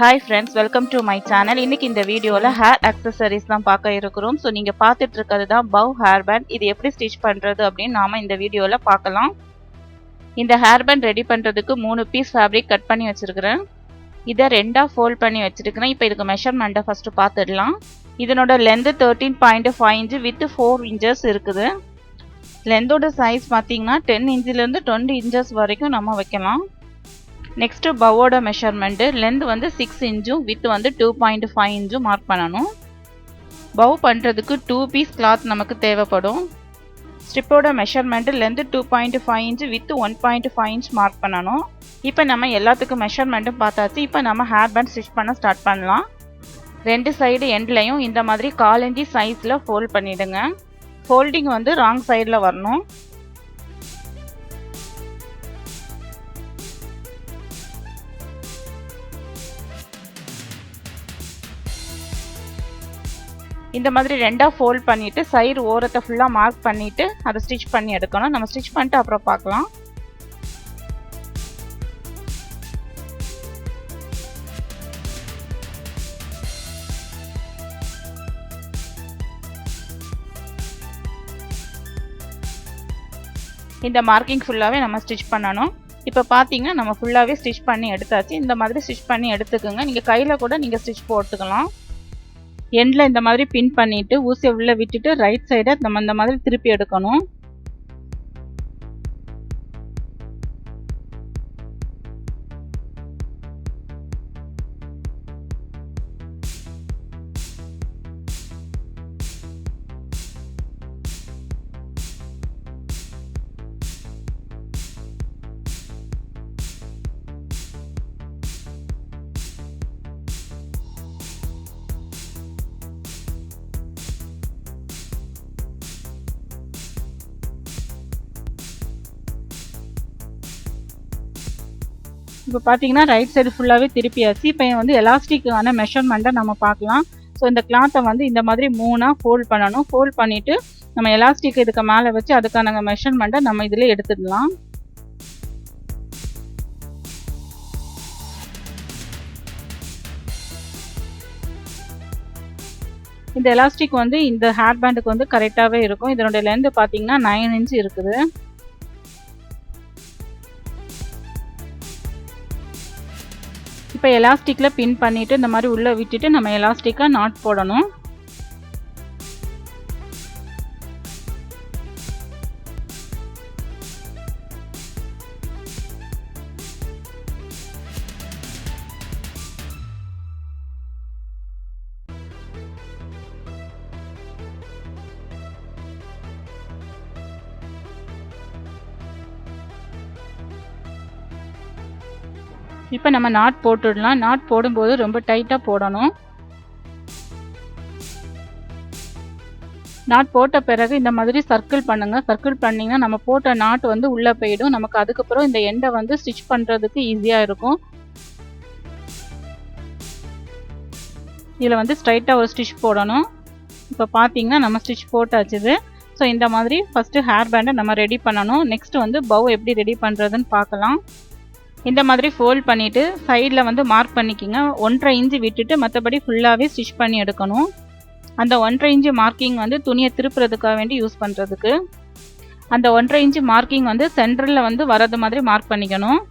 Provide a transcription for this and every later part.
Hi friends, welcome to my channel. இன்னைக்கு இந்த வீடியோல hair accessories தான் பார்க்க இருக்கிறோம். ஸோ நீங்க பார்த்துட்டு இருக்கிறது தான் bow hairband. இது எப்படி ஸ்டிச் பண்றது அப்படின்னு நாம இந்த வீடியோல பார்க்கலாம். இந்த hairband ரெடி பண்றதுக்கு 3 பீஸ் ஃபேப்ரிக் கட் பண்ணி வச்சிருக்கிறேன். இதை ரெண்டா ஃபோல்ட் பண்ணி வச்சிருக்கிறேன். இப்போ இதுக்கு மெஷர்மெண்ட்டை ஃபர்ஸ்ட் பார்த்துடலாம். இதனோட லென்த் 13.5 இன்ச் வித் 4 இன்ச்சஸ் இருக்குது. லென்த்தோட சைஸ் பார்த்தீங்கன்னா 10 இன்ச்சிலேருந்து 20 இன்ச்சஸ் வரைக்கும் நம்ம வைக்கலாம். நெக்ஸ்ட் பவோட மெஷர்மெண்ட் லென்த் வந்து 6 இன்ச்சும் வித் வந்து 2.5 இன்ச்சும் மார்க் பண்ணணும். பவ் பண்ணுறதுக்கு 2 பீஸ் கிளாத் நமக்கு தேவைப்படும். ஸ்ட்ரிப்போட measurement length 2.5 inch with 1.5 inch mark பண்ணணும். இப்போ நம்ம எல்லாத்துக்கும் மெஷர்மெண்ட்டும் பார்த்தாச்சு. இப்போ நம்ம ஹேர் பேண்ட் ஸ்டிச் பண்ண ஸ்டார்ட் பண்ணலாம். ரெண்டு சைடு எண்ட்லையும் இந்த மாதிரி 1/4 இன்ச் சைஸில் ஃபோல்ட் பண்ணிவிடுங்க. ஃபோல்டிங் வந்து ராங் சைடில் வரணும். இந்த மாதிரி ரெண்டா ஃபோல்ட் பண்ணிட்டு சைடு ஓரத்தை ஃபுல்லா மார்க் பண்ணிட்டு அதை ஸ்டிச் பண்ணி எடுக்கணும். நம்ம ஸ்டிச் பண்ணிட்டு அப்புறம் பார்க்கலாம். இந்த மார்க்கிங் ஃபுல்லாவே நம்ம ஸ்டிச் பண்ணணும். இப்போ பார்த்தீங்கன்னா நம்ம ஃபுல்லாவே ஸ்டிச் பண்ணி எடுத்தாச்சு. இந்த மாதிரி ஸ்டிச் பண்ணி எடுத்துக்கோங்க. நீங்க கையில கூட நீங்க ஸ்டிச் போட்டுக்கலாம். எண்டில் இந்த மாதிரி பின் பண்ணிட்டு ஊசியை உள்ள விட்டுட்டு ரைட் சைடை நம்ம இந்த மாதிரி திருப்பி எடுக்கணும். இப்போ பார்த்தீங்கன்னா ரைட் சைடு ஃபுல்லாகவே திருப்பியாச்சு. இப்போ வந்து எலாஸ்டிக்கான மெஷர்மெண்ட்டை நம்ம பார்க்கலாம். ஸோ இந்த கிளாத்தை வந்து இந்த மாதிரி 3ஆக ஃபோல்ட் பண்ணணும். ஃபோல்ட் பண்ணிவிட்டு நம்ம எலாஸ்டிக் இதுக்கு மேலே வச்சு அதுக்கான மெஷர்மெண்ட்டை நம்ம இதில் எடுத்துடலாம். இந்த எலாஸ்டிக் வந்து இந்த ஹேர் பேண்டுக்கு வந்து கரெக்டாகவே இருக்கும். இதனுடைய லென்த் பார்த்தீங்கன்னா 9 இன்ச் இருக்குது. இப்போ எலாஸ்டிக்கில் பின் பண்ணிவிட்டு இந்த மாதிரி உள்ளே விட்டுட்டு நம்ம எலாஸ்டிக்காக நாட் போடணும். இப்போ நம்ம நாட் போட்டுடலாம். நாட் போடும்போது ரொம்ப டைட்டாக போடணும். நாட் போட்ட பிறகு இந்த மாதிரி சர்க்கிள் பண்ணுங்க. சர்க்கிள் பண்ணிங்கன்னா நம்ம போட்ட நாட் வந்து உள்ளே போயிடும். நமக்கு அதுக்கப்புறம் இந்த எண்டை வந்து ஸ்டிச் பண்ணுறதுக்கு ஈஸியாக இருக்கும். இதில் வந்து ஸ்ட்ரைட்டாக ஒரு ஸ்டிச் போடணும். இப்போ பார்த்தீங்கன்னா நம்ம ஸ்டிச் போட்டாச்சுது. ஸோ இந்த மாதிரி ஃபஸ்ட்டு ஹேர் பேண்டை நம்ம ரெடி பண்ணணும். நெக்ஸ்ட் வந்து பவ் எப்படி ரெடி பண்ணுறதுன்னு பார்க்கலாம். இந்த மாதிரி ஃபோல்ட் பண்ணிவிட்டு சைடில் வந்து மார்க் பண்ணிக்கிங்க. 1.5 இன்ச்சு விட்டுட்டு மற்றபடி ஃபுல்லாகவே ஸ்டிச் பண்ணி எடுக்கணும். அந்த 1.5 இன்ச்சு மார்க்கிங் வந்து துணியை திருப்புறதுக்காக வேண்டி யூஸ் பண்ணுறதுக்கு. அந்த 1.5 இன்ச்சு மார்க்கிங் வந்து சென்டரில் வந்து வரது மாதிரி மார்க் பண்ணிக்கணும்.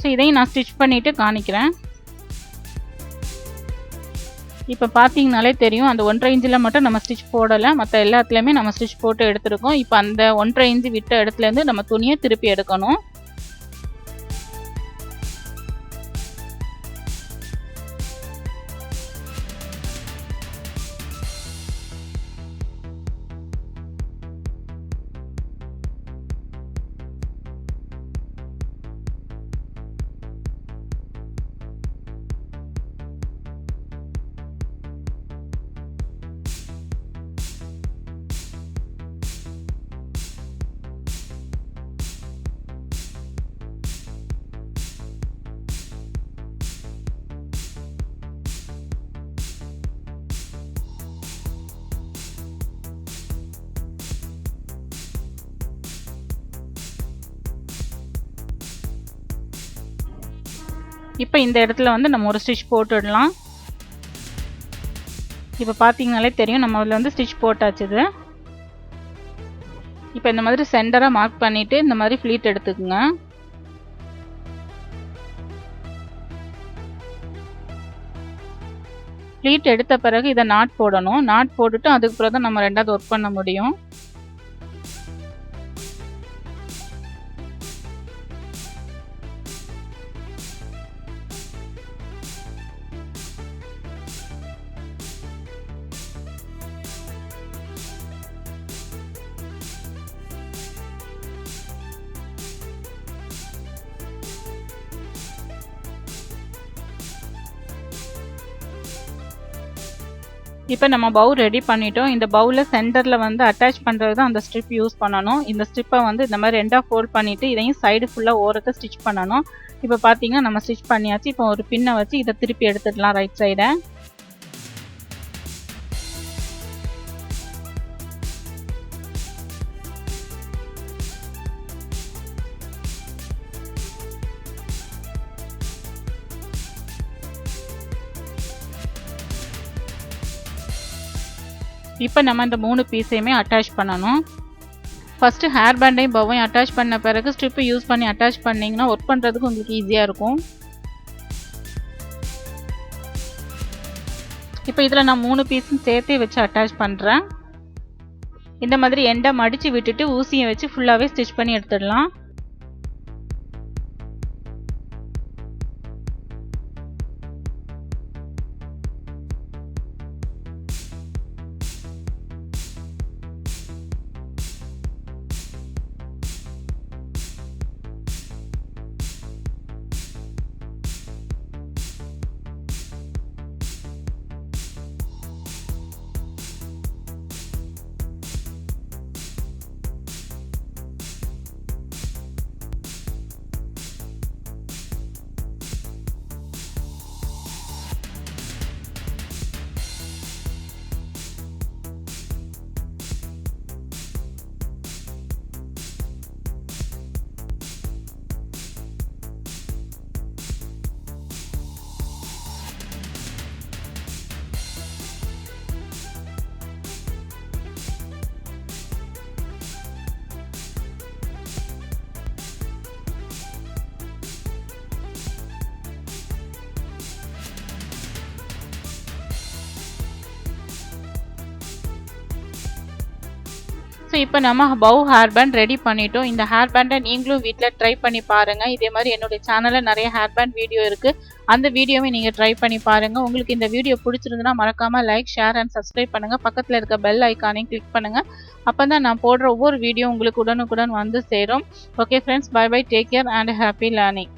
ஸோ இதையும் நான் ஸ்டிச் பண்ணிவிட்டு காணிக்கிறேன். இப்போ பார்த்தீங்கனாலே தெரியும் அந்த 1.5 இன்ச்சில் மட்டும் நம்ம ஸ்டிச் போடலை. மற்ற எல்லாத்துலேயுமே நம்ம ஸ்டிச் போட்டு எடுத்துருக்கோம். இப்போ அந்த 1.5 இன்ச்சு விட்ட இடத்துலேருந்து நம்ம துணியை திருப்பி எடுக்கணும். இப்போ இந்த இடத்துல வந்து நம்ம ஒரு ஸ்டிச் போட்டுடலாம். இப்போ பார்த்தீங்கனாலே தெரியும் நம்ம அதில் வந்து ஸ்டிச் போட்டாச்சுது. இப்போ இந்த மாதிரி சென்டராக மார்க் பண்ணிவிட்டு இந்த மாதிரி ஃப்ளீட் எடுத்துக்குங்க. ஃப்ளீட் எடுத்த பிறகு இதை நாட் போடணும். நாட் போட்டுட்டு அதுக்கப்புறம் தான் நம்ம ரெண்டாவது ஒர்க் பண்ண முடியும். இப்போ நம்ம பவு ரெடி பண்ணிட்டோம். இந்த பவுவில் சென்டரில் வந்து அட்டாச் பண்ணுறது தான் அந்த ஸ்ட்ரிப் யூஸ் பண்ணணும். இந்த ஸ்ட்ரிப்பை வந்து இந்த மாதிரி ரெண்டாக ஃபோல்ட் பண்ணிவிட்டு இதையும் சைடு ஃபுல்லாக ஓரத்தை ஸ்டிச் பண்ணணும். இப்போ பார்த்தீங்கன்னா நம்ம ஸ்டிச் பண்ணியாச்சு. இப்போ ஒரு பின்னை வச்சு இதை திருப்பி எடுத்துடலாம் ரைட் சைடை. இப்போ நம்ம இந்த 3 பீஸையுமே அட்டாச் பண்ணணும். ஃபஸ்ட்டு ஹேர் பேண்டையும் பவ்வையும் அட்டாச் பண்ண பிறகு ஸ்ட்ரிப்பை யூஸ் பண்ணி அட்டாச் பண்ணிங்கன்னா ஒர்க் பண்ணுறதுக்கு உங்களுக்கு ஈஸியாக இருக்கும். இப்போ இதில் நான் 3 பீஸும் சேர்த்தே வச்சு அட்டாச் பண்ணுறேன். இந்த மாதிரி எண்டை மடித்து விட்டுட்டு ஊசியை வச்சு ஃபுல்லாகவே ஸ்டிச் பண்ணி எடுத்துடலாம். ஸோ இப்போ நம்ம பவு ஹேர் பேண்ட் ரெடி பண்ணிட்டோம். இந்த ஹேர் பேண்டை நீங்களும் வீட்டில் ட்ரை பண்ணி பாருங்கள். இதே மாதிரி என்னுடைய சேனலில் நிறைய ஹேர் பேண்ட் வீடியோ இருக்குது. அந்த வீடியோவை நீங்கள் ட்ரை பண்ணி பாருங்கள். உங்களுக்கு இந்த வீடியோ பிடிச்சிருந்துன்னா மறக்காமல் லைக், ஷேர் அண்ட் சப்ஸ்கிரைப் பண்ணுங்கள். பக்கத்தில் இருக்க பெல் ஐக்கானையும் கிளிக் பண்ணுங்கள். அப்போ தான் நான் போடுற ஒவ்வொரு வீடியோ உங்களுக்கு உடனுக்குடன் வந்து சேரும். Okay friends, bye bye, take care and happy learning.